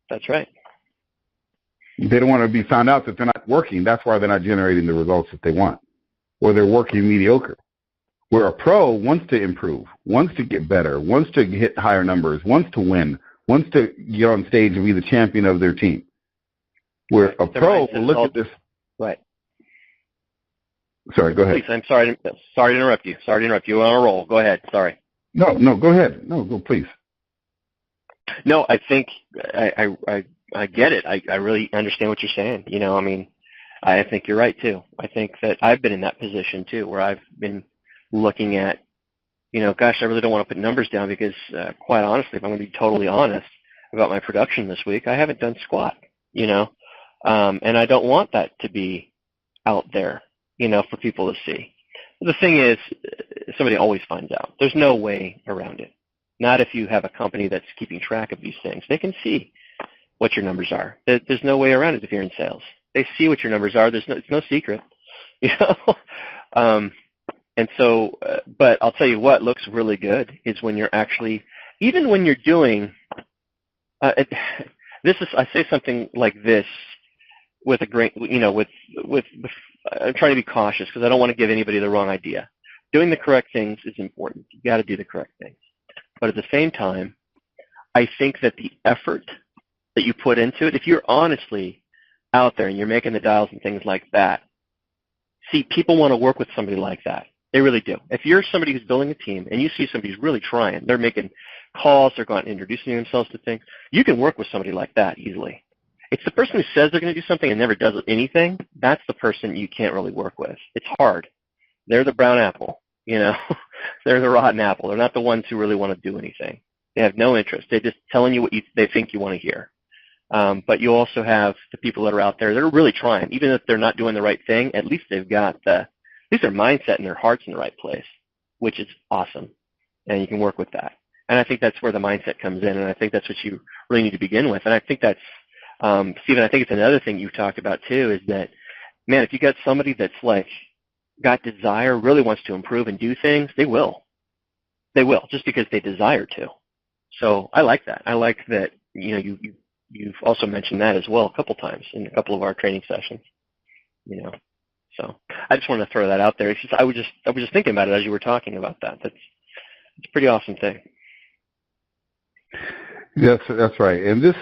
That's right. They don't want to be found out that they're not working. That's why they're not generating the results that they want. Or they're working mediocre. Where a pro wants to improve, wants to get better, wants to hit higher numbers, wants to win, wants to get on stage and be the champion of their team. Where a pro will look at this. Right. Sorry, go ahead. Please, I'm sorry to interrupt you. Sorry to interrupt you. On a roll. Go ahead. Sorry. No, go ahead. No, go please. No, I think I get it. I really understand what you're saying. I think you're right too. I think that I've been in that position too, where I've been looking at, gosh, I really don't want to put numbers down because, quite honestly, if I'm going to be totally honest about my production this week, I haven't done squat, and I don't want that to be out there, for people to see. The thing is, somebody always finds out. There's no way around it. Not if you have a company that's keeping track of these things. They can see what your numbers are. There's no way around it if you're in sales. They see what your numbers are. It's no secret, And so, but I'll tell you what looks really good is when you're actually, even when you're doing, I say something like this with a great, with I'm trying to be cautious because I don't want to give anybody the wrong idea. Doing the correct things is important. You got to do the correct things. But at the same time, I think that the effort that you put into it, if you're honestly out there and you're making the dials and things like that, See, people want to work with somebody like that. They really do. If you're somebody who's building a team and you see somebody who's really trying, they're making calls, they're going and introducing themselves to things, you can work with somebody like that easily. It's the person who says they're going to do something and never does anything. That's the person you can't really work with. It's hard. They're the brown apple, you know. They're the rotten apple. They're not the ones who really want to do anything. They have no interest. They're just telling you what they think you want to hear. But you also have the people that are out there that are really trying. Even if they're not doing the right thing, at least they've got at least their mindset and their heart's in the right place, which is awesome. And you can work with that. And I think that's where the mindset comes in, and I think that's what you really need to begin with. And I think that's, Stephen, I think it's another thing you've talked about too, is that, man, if you got somebody that's like got desire, really wants to improve and do things, they will. They will, just because they desire to. So I like that. I like that, you know, you've also mentioned that as well a couple times in a couple of our training sessions, you know. So I just wanted to throw that out there. It's just, I was just thinking about it as you were talking about that. It's a pretty awesome thing. That's right. And this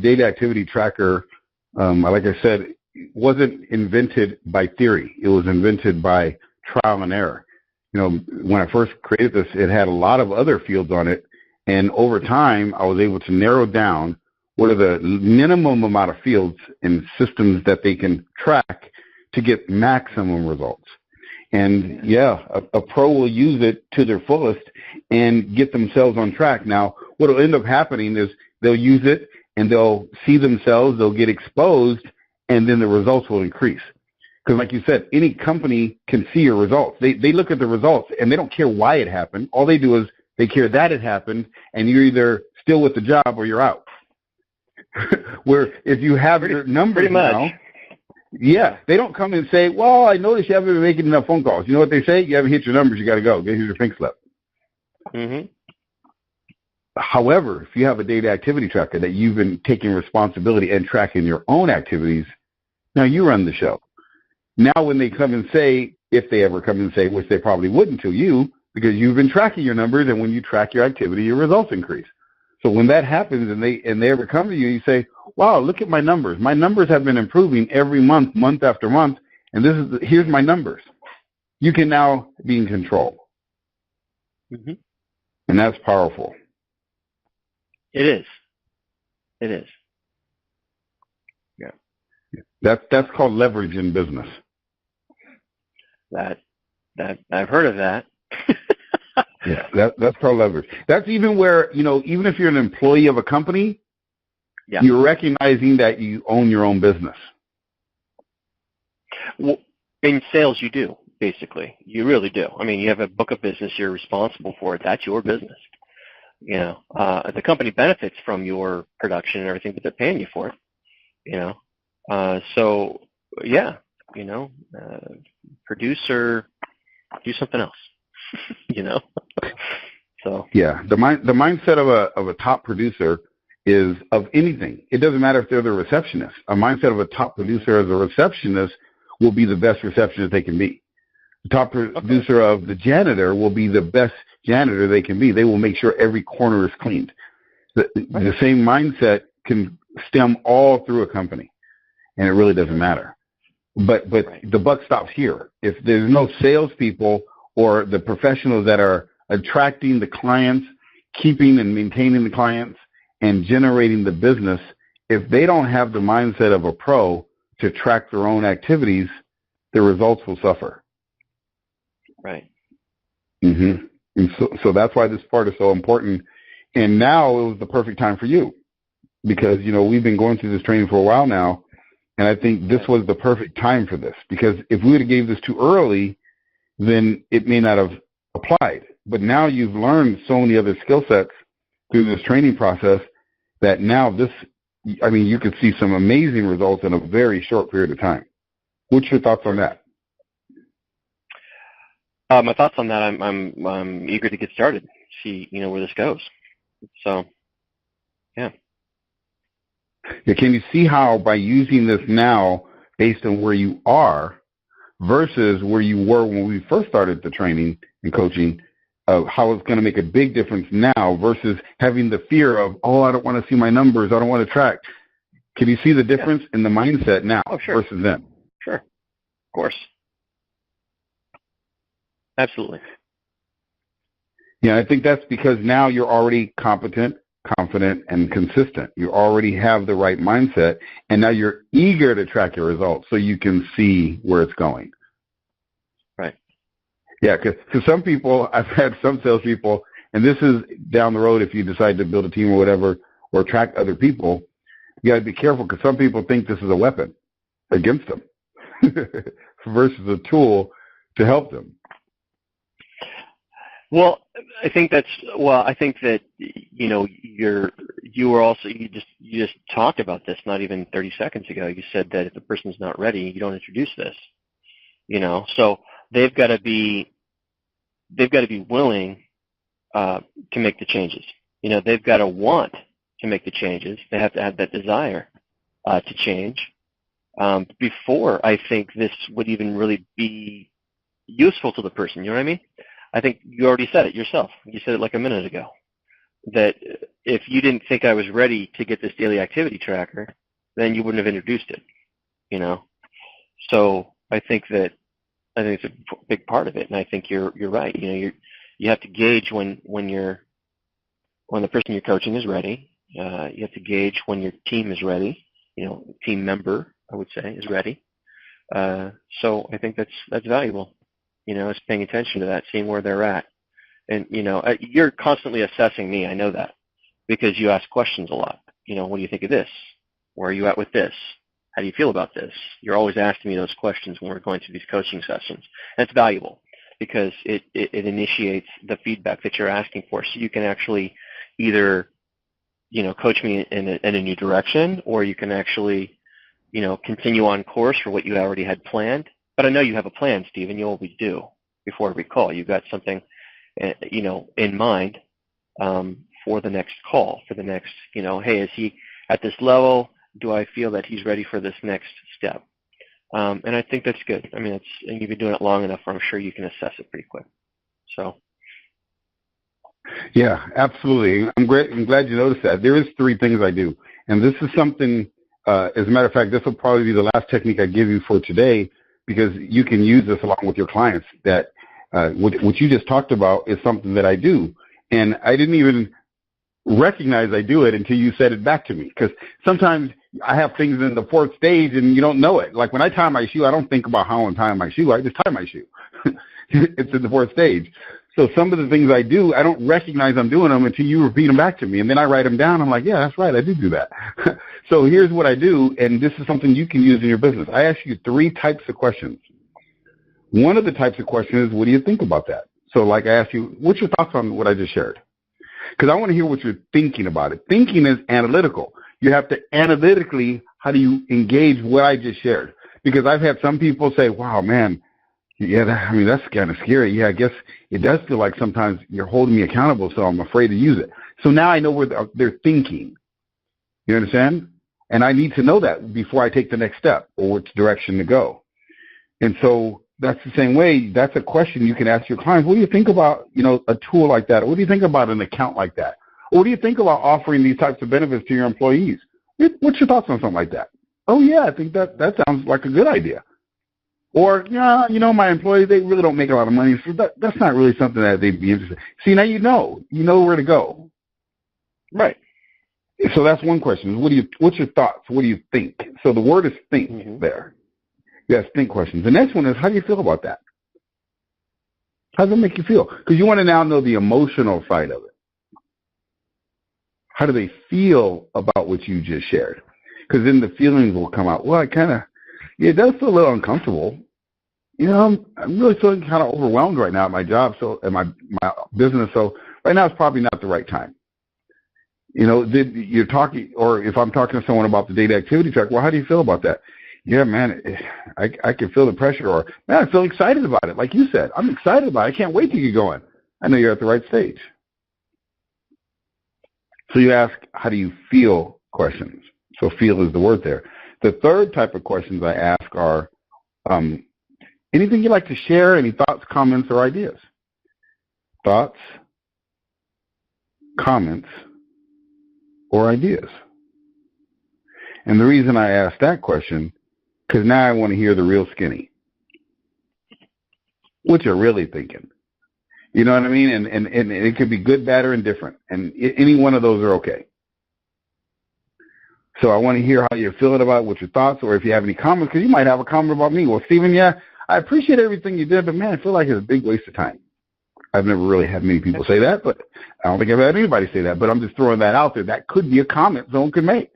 data activity tracker, like I said, wasn't invented by theory. It was invented by trial and error. You know, when I first created this, it had a lot of other fields on it. And over time, I was able to narrow down what are the minimum amount of fields and systems that they can track to get maximum results. And yeah, a pro will use it to their fullest and get themselves on track. Now, what will end up happening is they'll use it and they'll see themselves, they'll get exposed, and then the results will increase. Because like you said, any company can see your results. They look at the results and they don't care why it happened. All they do is they care that it happened, and you're either still with the job or you're out. Where if you have your numbers now, yeah, they don't come and say, well, I noticed you haven't been making enough phone calls. You know what they say? You haven't hit your numbers, you got to go. Here's your pink slip. Mm-hmm. However, if you have a data activity tracker that you've been taking responsibility and tracking your own activities, now you run the show. Now when they come and say, if they ever come and say, which they probably wouldn't to you, because you've been tracking your numbers, and when you track your activity, your results increase. So when that happens and they ever come to you, you say, wow, look at my numbers. My numbers have been improving every month, month after month, and here's my numbers. You can now be in control. Mm-hmm. And that's powerful. It is. It is. Yeah. That's called leverage in business. That I've heard of that. Yeah, that's called leverage. That's even where, you know, even if you're an employee of a company, yeah, you're recognizing that you own your own business. Well, in sales, you do, basically. You really do. I mean, you have a book of business, you're responsible for it. That's your business. You know, the company benefits from your production and everything, but they're paying you for it. You know, so yeah, you know, produce or do something else. You know, so yeah, the mindset of a top producer is of anything. It doesn't matter if they're the receptionist. A mindset of a top producer as a receptionist will be the best receptionist they can be. The top producer of the janitor will be the best janitor they can be. They will make sure every corner is cleaned. The same mindset can stem all through a company, and it really doesn't matter. But the buck stops here. If there's no salespeople or the professionals that are attracting the clients, keeping and maintaining the clients, and generating the business, if they don't have the mindset of a pro to track their own activities, the results will suffer. Right. Mm-hmm. And so that's why this part is so important. And now it was the perfect time for you because, you know, we've been going through this training for a while now, and I think this was the perfect time for this because if we would have gave this too early, then it may not have applied. But now you've learned so many other skill sets through this training process that now you could see some amazing results in a very short period of time. What's your thoughts on that? My thoughts on that, I'm eager to get started, see, you know, where this goes. So, yeah. Can you see how by using this now based on where you are versus where you were when we first started the training and coaching, how it's going to make a big difference now versus having the fear of, oh, I don't want to see my numbers, I don't want to track. Can you see the difference in the mindset now versus then? Sure. Of course. Absolutely. Yeah, I think that's because now you're already competent, confident, and consistent. You already have the right mindset, and now you're eager to track your results so you can see where it's going. Right. Yeah, because some people, I've had some salespeople, and this is down the road if you decide to build a team or whatever, or attract other people, you got to be careful because some people think this is a weapon against them versus a tool to help them. Well, I think that you just talked about this not even 30 seconds ago. You said that if the person's not ready, you don't introduce this. So they've got to be willing to make the changes. They've got to want to make the changes. They have to have that desire to change before I think this would even really be useful to the person. You know what I mean? I think you already said it yourself. You said it like a minute ago, that if you didn't think I was ready to get this daily activity tracker, then you wouldn't have introduced it, So I think it's a big part of it, and I think you're right. You have to gauge when the person you're coaching is ready. You have to gauge when your team is ready. Team member, I would say, is ready. So I think that's valuable. It's paying attention to that, seeing where they're at. And, you're constantly assessing me. I know that because you ask questions a lot. What do you think of this? Where are you at with this? How do you feel about this? You're always asking me those questions when we're going through these coaching sessions. And it's valuable because it initiates the feedback that you're asking for. So you can actually either, coach me in a new direction, or you can actually, continue on course for what you already had planned. But I know you have a plan, Steve, and you always do before every call. You've got something, in mind for the next call, for the next, hey, is he at this level? Do I feel that he's ready for this next step? And I think that's good. I mean, and you've been doing it long enough where I'm sure you can assess it pretty quick. So. Yeah, absolutely. I'm glad you noticed that. There is 3 things I do, and this is something. As a matter of fact, this will probably be the last technique I give you for today, because you can use this along with your clients. That what you just talked about is something that I do, and I didn't even recognize I do it until you said it back to me. Because sometimes I have things in the 4th stage and you don't know it. Like when I tie my shoe, I don't think about how I'm tying my shoe. I just tie my shoe. It's in the 4th stage. So some of the things I do, I don't recognize I'm doing them until you repeat them back to me. And then I write them down. I'm like, yeah, that's right. I do that. So here's what I do, and this is something you can use in your business. I ask you 3 types of questions. One of the types of questions is, what do you think about that? So like I ask you, what's your thoughts on what I just shared? Because I want to hear what you're thinking about it. Thinking is analytical. You have to analytically, how do you engage what I just shared? Because I've had some people say, wow, man, yeah, that's kind of scary. Yeah, I guess it does feel like sometimes you're holding me accountable, so I'm afraid to use it. So now I know where they're thinking. You understand? And I need to know that before I take the next step or which direction to go. And so that's the same way. That's a question you can ask your clients. What do you think about, a tool like that? Or what do you think about an account like that? Or what do you think about offering these types of benefits to your employees? What's your thoughts on something like that? Oh, yeah, I think that sounds like a good idea. Or, my employees, they really don't make a lot of money, so that's not really something that they'd be interested in. See, now you know where to go. Right. So that's one question. What's your thoughts? What do you think? So the word is think there. Yes, think questions. The next one is, how do you feel about that? How does it make you feel? Because you want to now know the emotional side of it. How do they feel about what you just shared? Because then the feelings will come out. Well, it does feel a little uncomfortable. I'm really feeling kind of overwhelmed right now at my job, so at my business. So right now it's probably not the right time. You're talking, or if I'm talking to someone about the data activity track, well, how do you feel about that? Yeah, man, I can feel the pressure, or man, I feel excited about it. Like you said, I'm excited about it. I can't wait to get going. I know you're at the right stage. So you ask, how do you feel questions? So feel is the word there. The third type of questions I ask are, anything you'd like to share, any thoughts, comments, or ideas? Thoughts, comments, or ideas. And the reason I ask that question, because now I want to hear the real skinny. what you're really thinking. You know what I mean? And it could be good, bad, or indifferent. And any one of those are okay. So I want to hear how you're feeling about it, what your thoughts, or if you have any comments, because you might have a comment about me. Well, Stephen, yeah, I appreciate everything you did, but, man, I feel like it's a big waste of time. I've never really had many people say that, but I don't think I've had anybody say that. But I'm just throwing that out there. That could be a comment someone could make.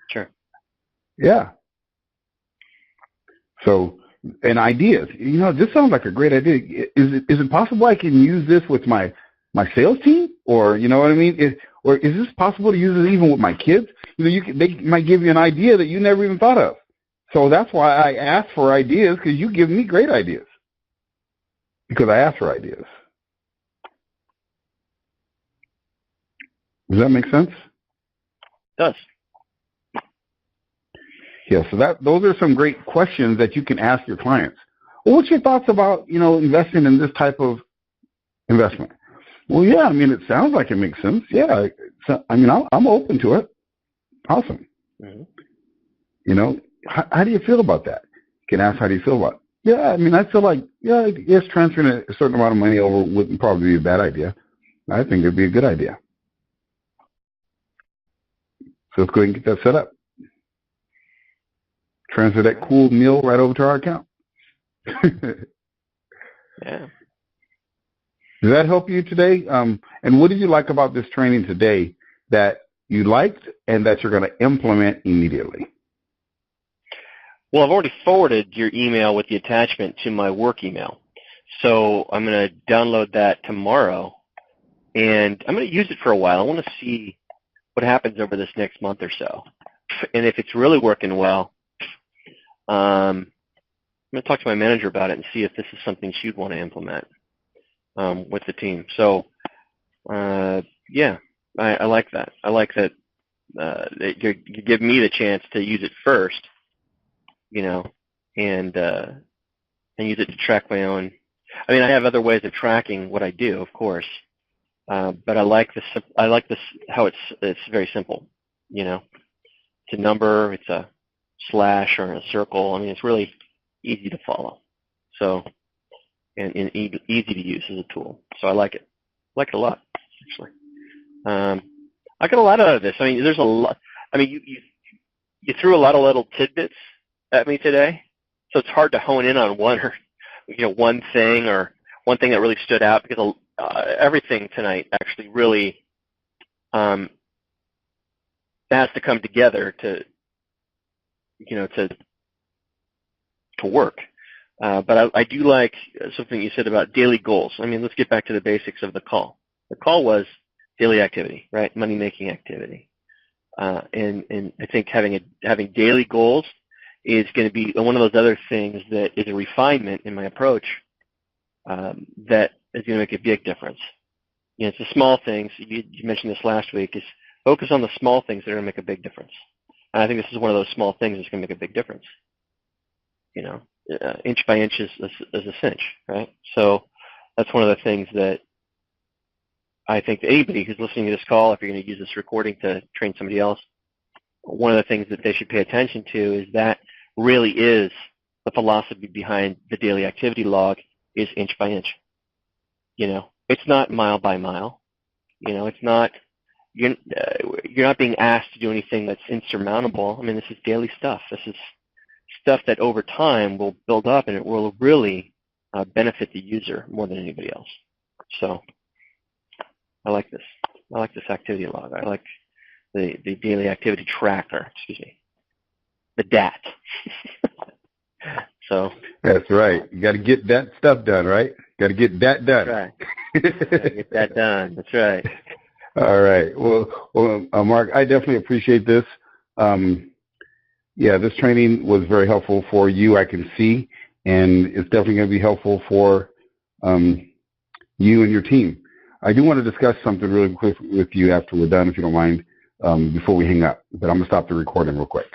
Sure. Yeah. So, and ideas. You know, this sounds like a great idea. Is it possible I can use this with my sales team? Or, you know what I mean? Or is this possible to use it even with my kids? You know, they might give you an idea that you never even thought of. So that's why I ask for ideas, because you give me great ideas. Because I ask for ideas. Does that make sense? It does. Yeah, so those are some great questions that you can ask your clients. Well, what's your thoughts about, you know, investing in this type of investment? Well, yeah, I mean, it sounds like it makes sense. Yeah, I mean, I'm open to it. Awesome. Mm-hmm. You know, how do you feel about that? You can ask, how do you feel about it? Yeah, I mean, I feel like, yeah, yes, transferring a certain amount of money over wouldn't probably be a bad idea. I think it'd be a good idea. So let's go ahead and get that set up. Transfer that cool meal right over to our account. Yeah. Does that help you today? And what did you like about this training today that you liked and that you're going to implement immediately? Well, I've already forwarded your email with the attachment to my work email. So I'm going to download that tomorrow, and I'm going to use it for a while. I want to see what happens over this next month or so. And if it's really working well, I'm going to talk to my manager about it and see if this is something she'd want to implement with the team. So, yeah, I like that. I like that you give me the chance to use it first, you know, and use it to track my own. I mean, I have other ways of tracking what I do, of course, but I like this. I like this how it's very simple. You know, it's a number, it's a slash or a circle. I mean, it's really easy to follow. So, and easy to use as a tool. So I like it. I like it a lot, actually. I got a lot out of this. I mean, there's a lot. I mean, you threw a lot of little tidbits at me today, so it's hard to hone in on one thing or one thing that really stood out, because everything tonight actually really has to come together to work. But I do like something you said about daily goals. I mean, let's get back to the basics of the call. The call was daily activity, right? Money-making activity. And I think having daily goals is going to be one of those other things that is a refinement in my approach that is going to make a big difference. You know, it's the small things. You mentioned this last week, is focus on the small things that are going to make a big difference. And I think this is one of those small things that's going to make a big difference. You know, inch by inch is a cinch, right? So that's one of the things that I think that anybody who's listening to this call, if you're going to use this recording to train somebody else, one of the things that they should pay attention to is that really is the philosophy behind the daily activity log, is inch by inch. You know, it's not mile by mile. You know, it's not, you're not being asked to do anything that's insurmountable. I mean, this is daily stuff. This is stuff that over time will build up, and it will really benefit the user more than anybody else. So I like this. I like this activity log. I like the daily activity tracker, the DAT. So that's right. You got to get that stuff done, right? Got to get that done. That's right. Got to get that done. That's right. All right. Well, Mark, I definitely appreciate this. Yeah, this training was very helpful for you, I can see, and it's definitely going to be helpful for you and your team. I do want to discuss something really quick with you after we're done, if you don't mind, before we hang up. But I'm going to stop the recording real quick.